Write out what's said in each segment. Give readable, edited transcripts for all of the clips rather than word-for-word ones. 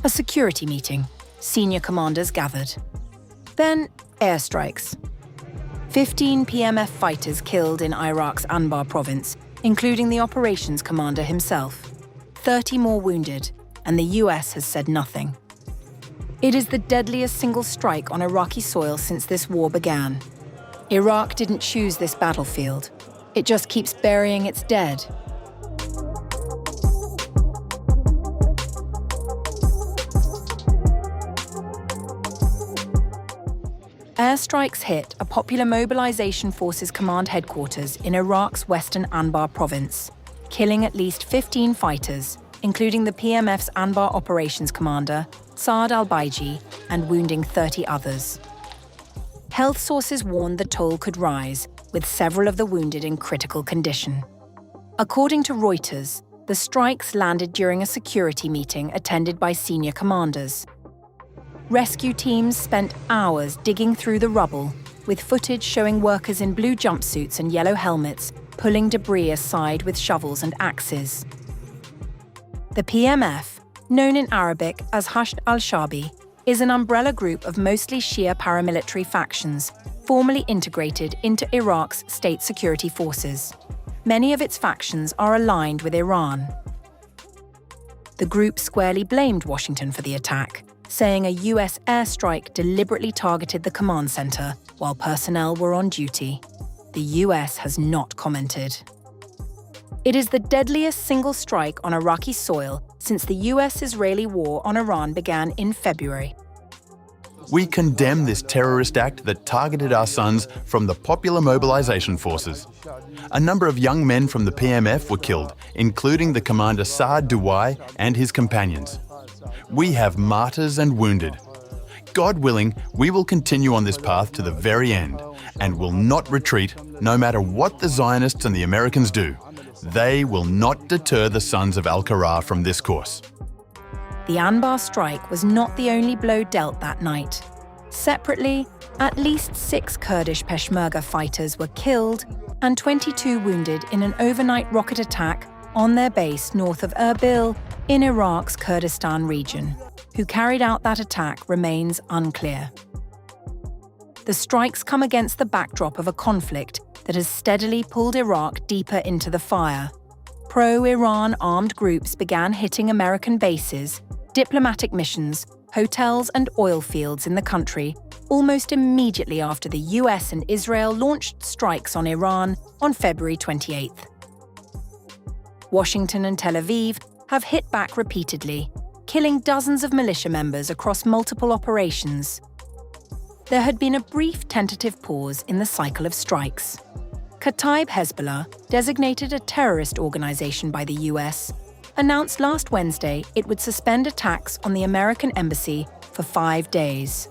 A security meeting. Senior commanders gathered. Then, airstrikes. 15 PMF fighters killed in Iraq's Anbar province, including the operations commander himself. 30 more wounded, and the US has said nothing. It is the deadliest single strike on Iraqi soil since this war began. Iraq didn't choose this battlefield. It just keeps burying its dead. Airstrikes hit a Popular Mobilisation Forces command headquarters in Iraq's western Anbar province, killing at least 15 fighters, including the PMF's Anbar operations commander, Saad al-Baiji, and wounding 30 others. Health sources warned the toll could rise, with several of the wounded in critical condition. According to Reuters, the strikes landed during a security meeting attended by senior commanders. Rescue teams spent hours digging through the rubble, with footage showing workers in blue jumpsuits and yellow helmets pulling debris aside with shovels and axes. The PMF, known in Arabic as Hasht al-Shabi, is an umbrella group of mostly Shia paramilitary factions, formally integrated into Iraq's state security forces. Many of its factions are aligned with Iran. The group squarely blamed Washington for the attack, saying a US airstrike deliberately targeted the command center while personnel were on duty. The US has not commented. It is the deadliest single strike on Iraqi soil since the US-Israeli war on Iran began in February. We condemn this terrorist act that targeted our sons from the Popular Mobilisation Forces. A number of young men from the PMF were killed, including the commander Saad and his companions. We have martyrs and wounded. God willing, we will continue on this path to the very end and will not retreat no matter what the Zionists and the Americans do. They will not deter the sons of Al-Qara from this course. The Anbar strike was not the only blow dealt that night. Separately, at least 6 Kurdish Peshmerga fighters were killed and 22 wounded in an overnight rocket attack on their base north of Erbil in Iraq's Kurdistan region. Who carried out that attack remains unclear. The strikes come against the backdrop of a conflict that has steadily pulled Iraq deeper into the fire. Pro-Iran armed groups began hitting American bases, diplomatic missions, hotels and oil fields in the country almost immediately after the US and Israel launched strikes on Iran on February 28th. Washington and Tel Aviv have hit back repeatedly, killing dozens of militia members across multiple operations. There had been a brief tentative pause in the cycle of strikes. Kataib Hezbollah, designated a terrorist organization by the US, announced last Wednesday it would suspend attacks on the American embassy for 5 days.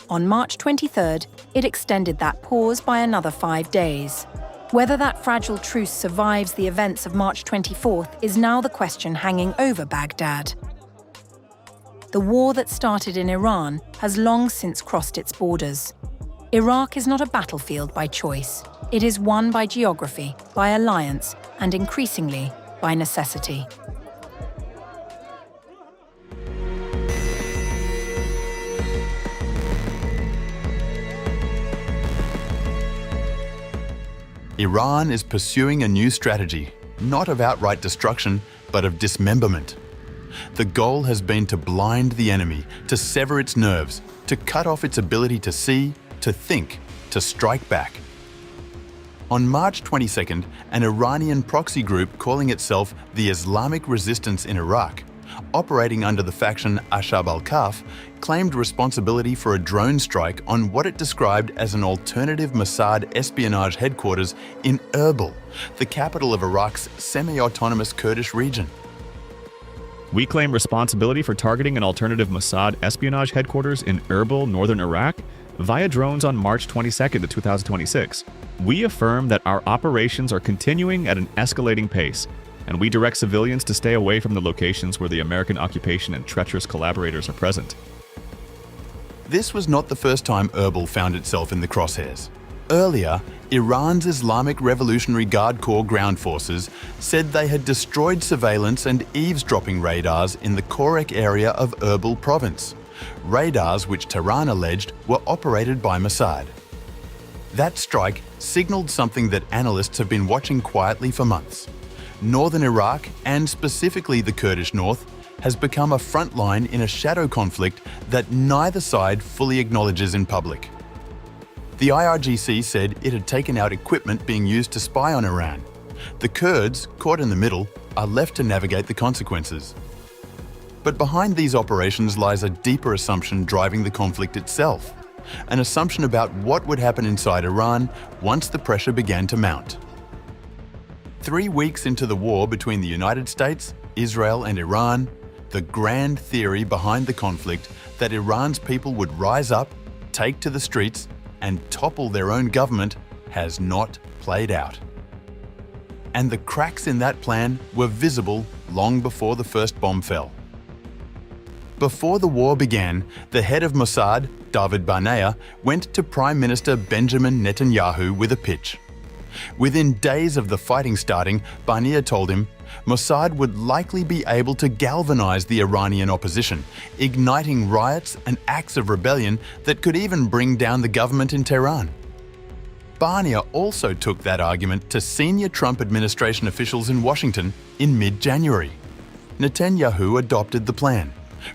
On March 23rd, it extended that pause by another 5 days. Whether that fragile truce survives the events of March 24th is now the question hanging over Baghdad. The war that started in Iran has long since crossed its borders. Iraq is not a battlefield by choice. It is one by geography, by alliance, and increasingly, by necessity. Iran is pursuing a new strategy, not of outright destruction, but of dismemberment. The goal has been to blind the enemy, to sever its nerves, to cut off its ability to see, to think, to strike back. On March 22nd, an Iranian proxy group calling itself the Islamic Resistance in Iraq, operating under the faction Ashab al-Kaf, claimed responsibility for a drone strike on what it described as an alternative Mossad espionage headquarters in Erbil, the capital of Iraq's semi-autonomous Kurdish region. We claim responsibility for targeting an alternative Mossad espionage headquarters in Erbil, northern Iraq, via drones on March 22nd, 2026. We affirm that our operations are continuing at an escalating pace, and we direct civilians to stay away from the locations where the American occupation and treacherous collaborators are present. This was not the first time Erbil found itself in the crosshairs. Earlier, Iran's Islamic Revolutionary Guard Corps ground forces said they had destroyed surveillance and eavesdropping radars in the Korek area of Erbil province, radars which Tehran alleged were operated by Mossad. That strike signaled something that analysts have been watching quietly for months. Northern Iraq, and specifically the Kurdish north, has become a front line in a shadow conflict that neither side fully acknowledges in public. The IRGC said it had taken out equipment being used to spy on Iran. The Kurds, caught in the middle, are left to navigate the consequences. But behind these operations lies a deeper assumption driving the conflict itself, an assumption about what would happen inside Iran once the pressure began to mount. 3 weeks into the war between the United States, Israel and Iran, the grand theory behind the conflict that Iran's people would rise up, take to the streets, and topple their own government has not played out. And the cracks in that plan were visible long before the first bomb fell. Before the war began, the head of Mossad, David Barnea, went to Prime Minister Benjamin Netanyahu with a pitch. Within days of the fighting starting, Barnea told him Mossad would likely be able to galvanize the Iranian opposition, igniting riots and acts of rebellion that could even bring down the government in Tehran. Barnea also took that argument to senior Trump administration officials in Washington in mid-January. Netanyahu adopted the plan.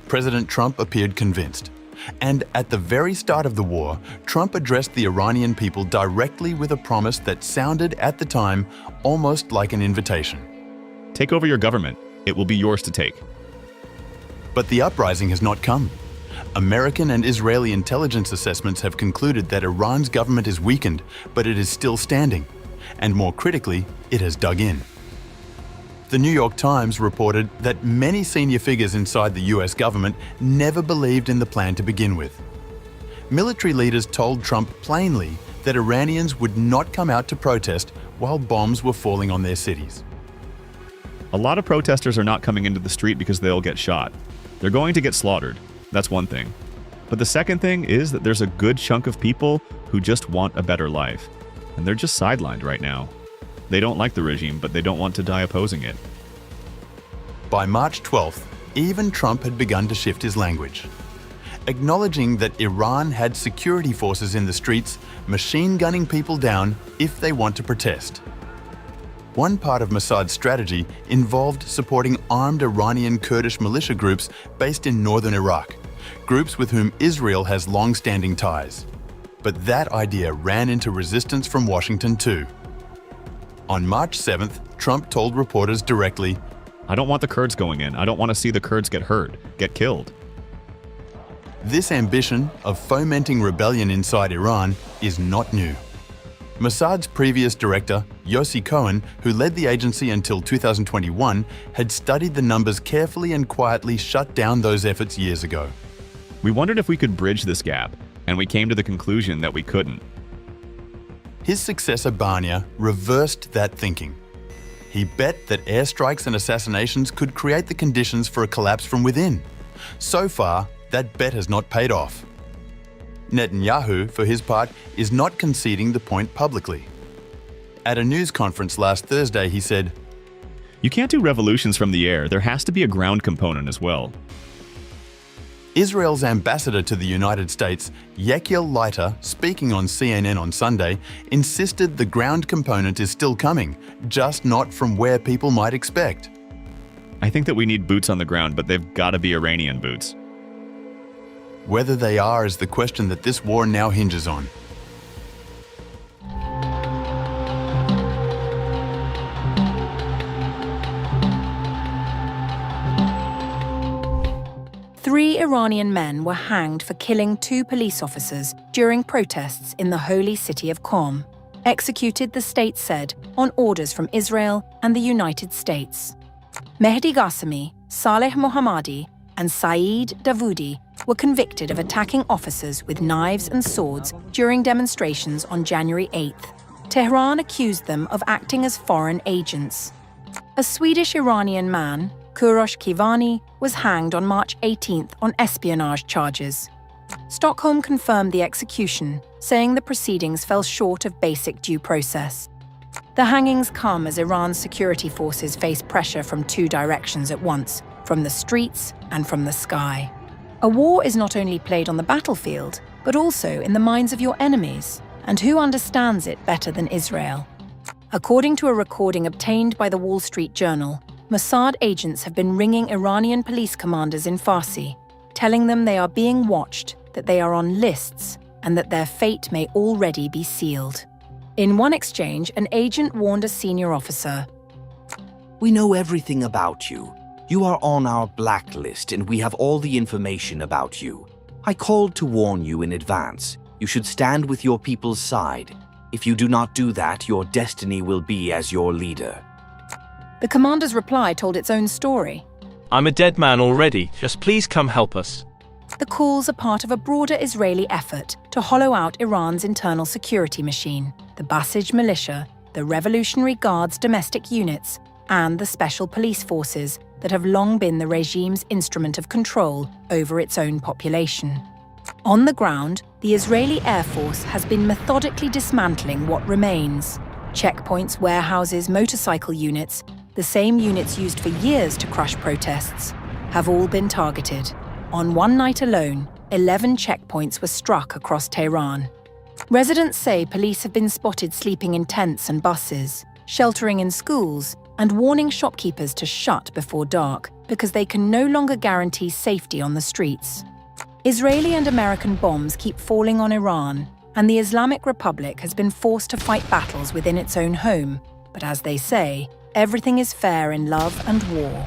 President Trump appeared convinced. And at the very start of the war, Trump addressed the Iranian people directly with a promise that sounded at the time almost like an invitation. Take over your government. It will be yours to take. But the uprising has not come. American and Israeli intelligence assessments have concluded that Iran's government is weakened, but it is still standing. And more critically, it has dug in. The New York Times reported that many senior figures inside the US government never believed in the plan to begin with. Military leaders told Trump plainly that Iranians would not come out to protest while bombs were falling on their cities. A lot of protesters are not coming into the street because they'll get shot. They're going to get slaughtered. That's one thing. But the second thing is that there's a good chunk of people who just want a better life. And they're just sidelined right now. They don't like the regime, but they don't want to die opposing it. By March 12th, even Trump had begun to shift his language, acknowledging that Iran had security forces in the streets, machine gunning people down if they want to protest. One part of Mossad's strategy involved supporting armed Iranian Kurdish militia groups based in northern Iraq, groups with whom Israel has long-standing ties. But that idea ran into resistance from Washington too. On March 7th, Trump told reporters directly, I don't want the Kurds going in. I don't want to see the Kurds get hurt, get killed. This ambition of fomenting rebellion inside Iran is not new. Mossad's previous director, Yossi Cohen, who led the agency until 2021, had studied the numbers carefully and quietly shut down those efforts years ago. We wondered if we could bridge this gap, and we came to the conclusion that we couldn't. His successor Barnea reversed that thinking. He bet that airstrikes and assassinations could create the conditions for a collapse from within. So far, that bet has not paid off. Netanyahu, for his part, is not conceding the point publicly. At a news conference last Thursday, he said, You can't do revolutions from the air. There has to be a ground component as well. Israel's ambassador to the United States, Yechiel Leiter, speaking on CNN on Sunday, insisted the ground component is still coming, just not from where people might expect. I think that we need boots on the ground, but they've got to be Iranian boots. Whether they are is the question that this war now hinges on. Three Iranian men were hanged for killing 2 police officers during protests in the holy city of Qom, executed, the state said, on orders from Israel and the United States. Mehdi Ghassemi, Saleh Mohammadi, and Saeed Davoudi were convicted of attacking officers with knives and swords during demonstrations on January 8th. Tehran accused them of acting as foreign agents. A Swedish-Iranian man, Kurosh Kivani, was hanged on March 18th on espionage charges. Stockholm confirmed the execution, saying the proceedings fell short of basic due process. The hangings come as Iran's security forces face pressure from two directions at once, from the streets and from the sky. A war is not only played on the battlefield, but also in the minds of your enemies. And who understands it better than Israel? According to a recording obtained by the Wall Street Journal, Mossad agents have been ringing Iranian police commanders in Farsi, telling them they are being watched, that they are on lists, and that their fate may already be sealed. In one exchange, an agent warned a senior officer, "We know everything about you. You are on our blacklist and we have all the information about you. I called to warn you in advance. You should stand with your people's side. If you do not do that, your destiny will be as your leader." The commander's reply told its own story. "I'm a dead man already. Just please come help us." The calls are part of a broader Israeli effort to hollow out Iran's internal security machine, the Basij militia, the Revolutionary Guard's domestic units, and the special police forces that have long been the regime's instrument of control over its own population. On the ground, the Israeli Air Force has been methodically dismantling what remains. Checkpoints, warehouses, motorcycle units, the same units used for years to crush protests, have all been targeted. On one night alone, 11 checkpoints were struck across Tehran. Residents say police have been spotted sleeping in tents and buses, sheltering in schools, and warning shopkeepers to shut before dark because they can no longer guarantee safety on the streets. Israeli and American bombs keep falling on Iran, and the Islamic Republic has been forced to fight battles within its own home. But as they say, everything is fair in love and war.